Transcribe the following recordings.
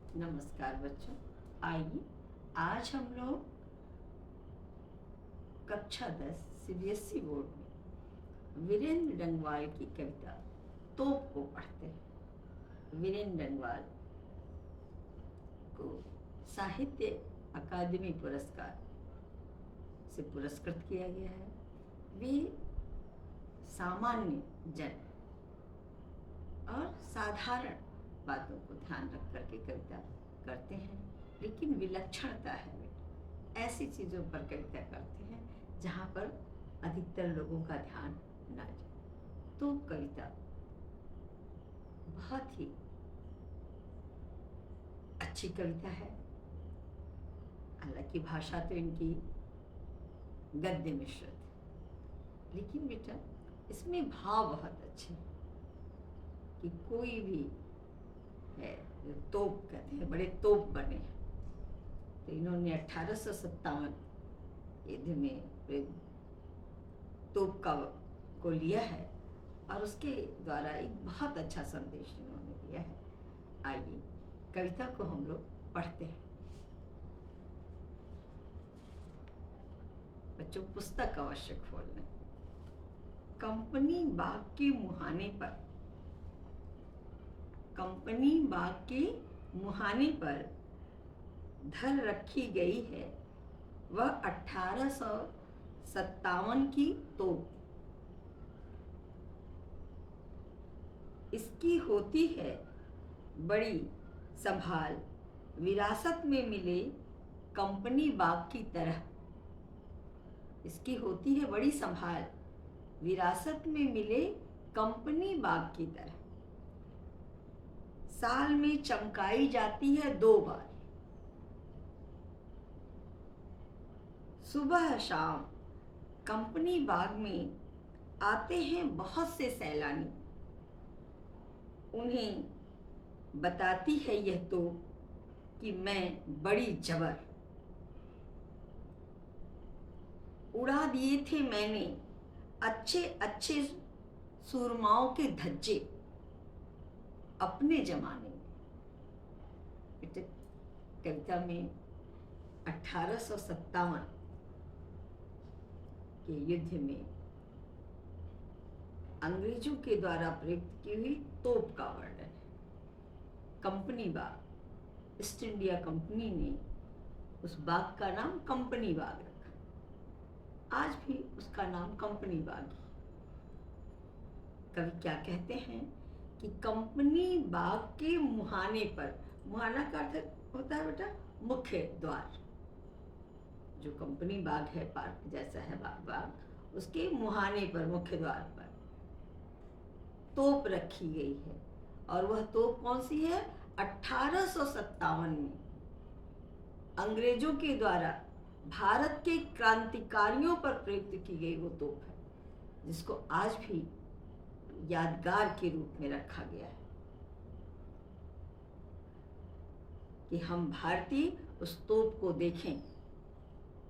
नमस्कार बच्चों। आइए आज हम लोग कक्षा 10 सीबीएसई बोर्ड में वीरेंद्र डंगवाल की कविता तोप को पढ़ते हैं। वीरेंद्र डंगवाल को साहित्य अकादमी पुरस्कार से पुरस्कृत किया गया है। वे सामान्य जन और साधारण बातों को ध्यान रख करके कविता करते हैं, लेकिन विलक्षणता है बेटा। ऐसी चीज़ों पर कविता करते हैं जहाँ पर अधिकतर लोगों का ध्यान ना जाए। तो कविता बहुत ही अच्छी कविता है। हालांकि भाषा तो इनकी गद्य मिश्रित है, लेकिन बेटा इसमें भाव बहुत अच्छे हैं कि कोई भी है जो तोप कहते हैं, बड़े तोप बने हैं। तो इन्होंने 1857 युद्ध में तोप को लिया है और उसके द्वारा एक बहुत अच्छा संदेश इन्होंने दिया है। आइए कविता को हम लोग पढ़ते हैं। बच्चों पुस्तक अवश्य खोल लें। कंपनी बाग के मुहाने पर, कंपनी बाग के मुहाने पर धर रखी गई है वह 1857 की तोप। इसकी होती है बड़ी संभाल, विरासत में मिले कंपनी बाग की तरह। इसकी होती है बड़ी संभाल, विरासत में मिले कंपनी बाग की तरह। साल में चमकाई जाती है 2 बार, सुबह शाम कंपनी बाग में आते हैं बहुत से सैलानी। उन्हें बताती है यह तो कि मैं बड़ी जबर। उड़ा दिए थे मैंने अच्छे अच्छे सूरमाओं के धज्जे अपने जमाने में। कविता में 1857 के युद्ध में अंग्रेजों के द्वारा प्रयुक्त की हुई तोप का वर्णन है। कंपनी बाग, ईस्ट इंडिया कंपनी ने उस बाग का नाम कंपनी बाग रखा। आज भी उसका नाम कंपनी बाग ही। कवि क्या कहते हैं कि कंपनी बाग के मुहाने पर, मुहाना का अर्थ होता है बेटा मुख्य द्वार। जो कंपनी बाग है, पार्क जैसा है बाग, उसके मुहाने पर, मुख्य द्वार पर तोप रखी गई है। और वह तोप कौन सी है? 1857 में अंग्रेजों के द्वारा भारत के क्रांतिकारियों पर प्रयुक्त की गई वो तोप है, जिसको आज भी यादगार के रूप में रखा गया है कि हम भारतीय उस तोप को देखें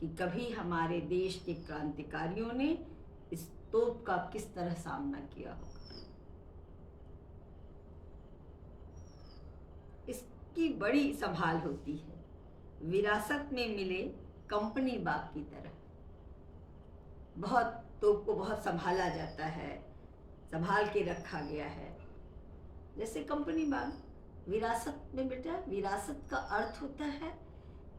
कि कभी हमारे देश के क्रांतिकारियों ने इस तोप का किस तरह सामना किया होगा। इसकी बड़ी संभाल होती है, विरासत में मिले कंपनी बाग की तरह। बहुत तोप को बहुत संभाला जाता है, संभाल के रखा गया है। जैसे कंपनी बाग विरासत में बेटा, विरासत का अर्थ होता है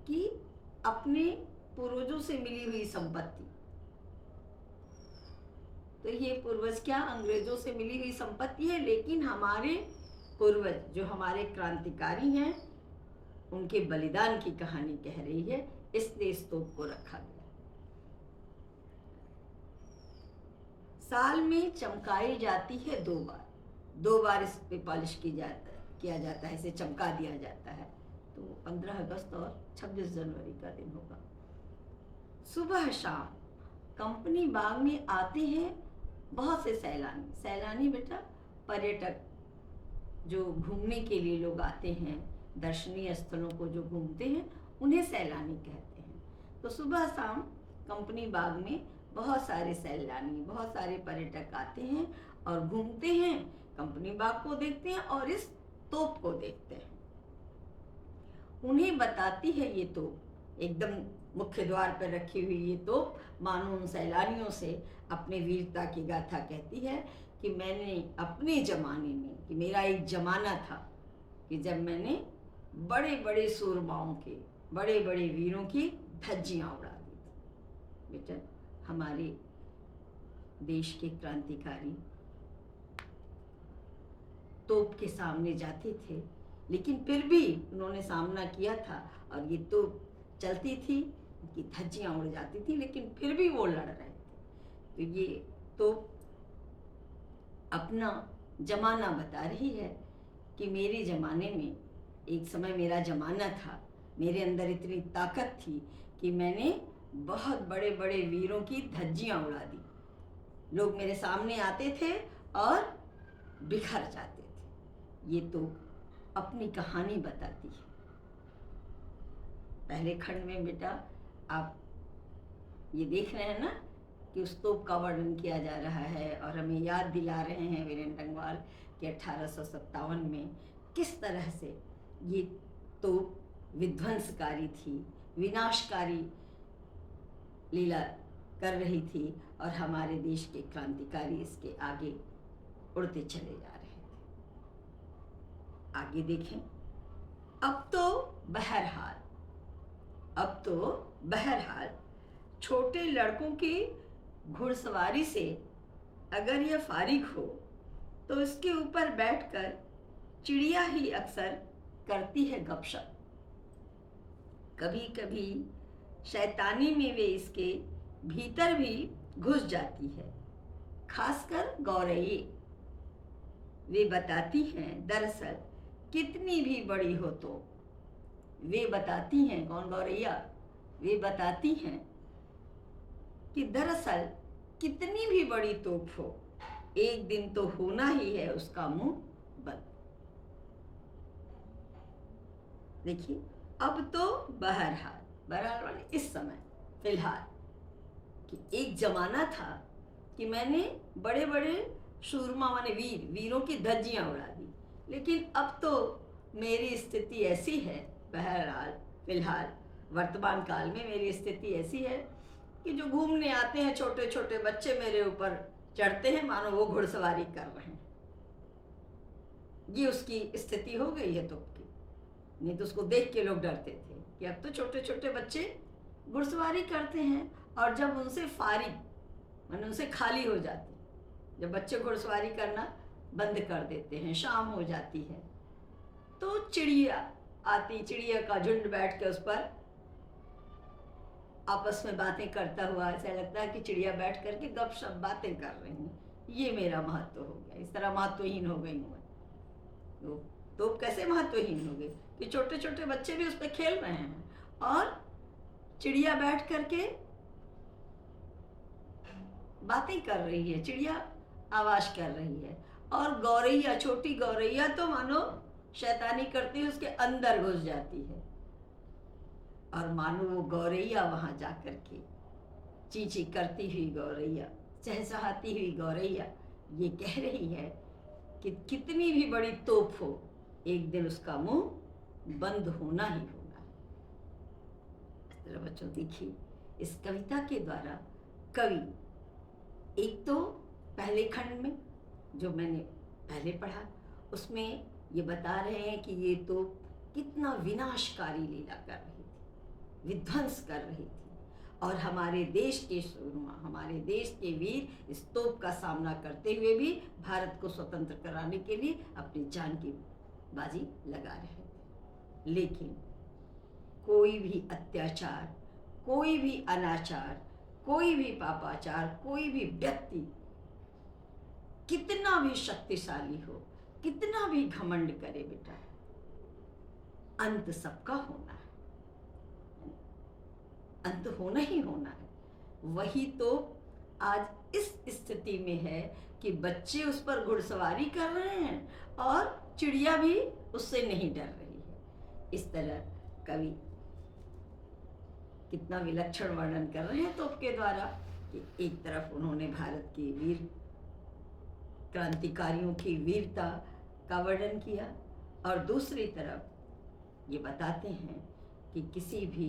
कि अपने पूर्वजों से मिली हुई संपत्ति। तो ये पूर्वज क्या अंग्रेजों से मिली हुई संपत्ति है, लेकिन हमारे पूर्वज जो हमारे क्रांतिकारी हैं उनके बलिदान की कहानी कह रही है, इसलिए इस तोप को रखा गया। साल में चमकाई जाती है 2 बार, 2 बार इस पे पॉलिश किया जाता है, इसे चमका दिया जाता है। तो 15 अगस्त और 26 जनवरी का दिन होगा। सुबह शाम कंपनी बाग में आते हैं बहुत से सैलानी। सैलानी बेटा पर्यटक, जो घूमने के लिए लोग आते हैं, दर्शनीय स्थलों को जो घूमते हैं, उन्हें सैलानी कहते हैं। तो सुबह शाम कंपनी बाग में बहुत सारे सैलानी, बहुत सारे पर्यटक आते हैं और घूमते हैं, कंपनी बाग को देखते हैं और इस तोप को देखते हैं। उन्हें बताती है ये तोप, एकदम मुख्य द्वार पर रखी हुई ये तोप मानो उन सैलानियों से अपने वीरता की गाथा कहती है कि मैंने अपने ज़माने में, कि मेरा एक ज़माना था कि जब मैंने बड़े बड़े सूरमाओं के, बड़े बड़े वीरों की धज्जियाँ उड़ा दी थी। बेटा, हमारे देश के क्रांतिकारी तोप के सामने जाते थे, लेकिन फिर भी उन्होंने सामना किया था और ये तोप चलती थी, उनकी धज्जियाँ उड़ जाती थी, लेकिन फिर भी वो लड़ रहे थे। तो ये तोप अपना जमाना बता रही है कि मेरे ज़माने में, एक समय मेरा ज़माना था, मेरे अंदर इतनी ताकत थी कि मैंने बहुत बड़े बड़े वीरों की धज्जियाँ उड़ा दी। लोग मेरे सामने आते थे और बिखर जाते थे। ये तो अपनी कहानी बताती है। पहले खंड में बेटा आप ये देख रहे हैं ना कि उस तोप का वर्णन किया जा रहा है और हमें याद दिला रहे हैं वीरेंद्र डंगवाल कि 1857 में किस तरह से ये तोप विध्वंसकारी थी, विनाशकारी लीला कर रही थी और हमारे देश के क्रांतिकारी इसके आगे उड़ते चले जा रहे थे। आगे देखें। अब तो बहरहाल छोटे लड़कों की घुड़सवारी से अगर यह फारिग हो तो इसके ऊपर बैठकर चिड़िया ही अक्सर करती है गपशप। कभी कभी शैतानी में वे इसके भीतर भी घुस जाती है, खासकर गौरैये। वे बताती हैं दरअसल कितनी भी बड़ी हो तो, वे बताती हैं, कौन गौरैया, वे बताती हैं कि दरअसल कितनी भी बड़ी तोप हो, एक दिन तो होना ही है उसका मुंह बंद। देखिए, अब तो बहरहाल वाले इस समय, फिलहाल, कि एक जमाना था कि मैंने बड़े बड़े शूरमा माने वीरों की धज्जियां उड़ा दी, लेकिन अब तो मेरी स्थिति ऐसी है, बहरहाल फिलहाल वर्तमान काल में मेरी स्थिति ऐसी है कि जो घूमने आते हैं छोटे छोटे बच्चे मेरे ऊपर चढ़ते हैं मानो वो घुड़सवारी कर रहे हैं। ये उसकी स्थिति हो गई है तोप की। नहीं तो उसको देख के लोग डरते थे कि अब तो छोटे छोटे बच्चे घुड़सवारी करते हैं, और जब उनसे फारिग माने उनसे खाली हो जाती, जब बच्चे घुड़सवारी करना बंद कर देते हैं, शाम हो जाती है, तो चिड़िया आती, चिड़िया का झुंड बैठ के उस पर आपस में बातें करता हुआ, ऐसा लगता है कि चिड़िया बैठ करके गपशप बातें कर रही हैं। ये मेरा महत्व हो गया, इस तरह महत्वहीन हो गई हूँ मैं। तो कैसे महत्वहीन हो गई कि छोटे छोटे बच्चे भी उस पर खेल रहे हैं और चिड़िया बैठ करके बातें कर रही है, चिड़िया आवाज कर रही है, और गौरैया, छोटी गौरैया तो मानो शैतानी करती है, उसके अंदर घुस जाती है, और मानो वो गौरैया वहां जाकर के चींची करती हुई गौरैया, चहचहाती हुई गौरैया ये कह रही है कि कितनी भी बड़ी तोप हो, एक दिन उसका मुंह बंद होना ही होना है। इस तरह बच्चों देखिए, इस कविता के द्वारा कवि एक तो पहले खंड में जो मैंने पहले पढ़ा उसमें ये बता रहे हैं कि ये तो कितना विनाशकारी लीला कर रही थी, विध्वंस कर रही थी, और हमारे देश के सूरमा, हमारे देश के वीर इस तोप का सामना करते हुए भी भारत को स्वतंत्र कराने के लिए अपनी जान की बाजी लगा रहे थे। लेकिन कोई भी अत्याचार, कोई भी अनाचार, कोई भी पापाचार, कोई भी व्यक्ति कितना भी शक्तिशाली हो, कितना भी घमंड करे बेटा, अंत सबका होना है, अंत होना ही होना है। वही तो आज इस स्थिति में है कि बच्चे उस पर घुड़सवारी कर रहे हैं और चिड़िया भी उससे नहीं डर रही है। इस तरह कवि कितना विलक्षण वर्णन कर रहे हैं तोप के द्वारा कि एक तरफ उन्होंने भारत के वीर क्रांतिकारियों की वीरता का वर्णन किया और दूसरी तरफ ये बताते हैं कि किसी भी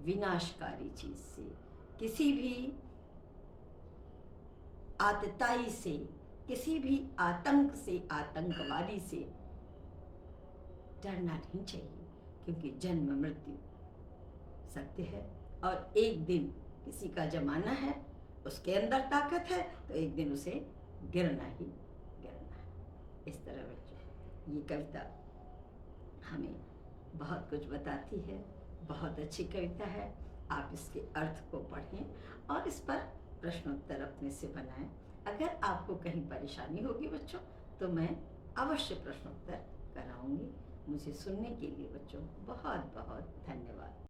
विनाशकारी चीज से, किसी भी आतताई से, किसी भी आतंक से, आतंकवादी से डरना नहीं चाहिए, क्योंकि जन्म मृत्यु सत्य है और एक दिन किसी का जमाना है, उसके अंदर ताकत है तो एक दिन उसे गिरना ही गिरना है। इस तरह बच्चों ये कविता हमें बहुत कुछ बताती है, बहुत अच्छी कविता है। आप इसके अर्थ को पढ़ें और इस पर प्रश्नोत्तर अपने से बनाएं। अगर आपको कहीं परेशानी होगी बच्चों तो मैं अवश्य प्रश्नोत्तर कराऊंगी। मुझे सुनने के लिए बच्चों बहुत बहुत धन्यवाद।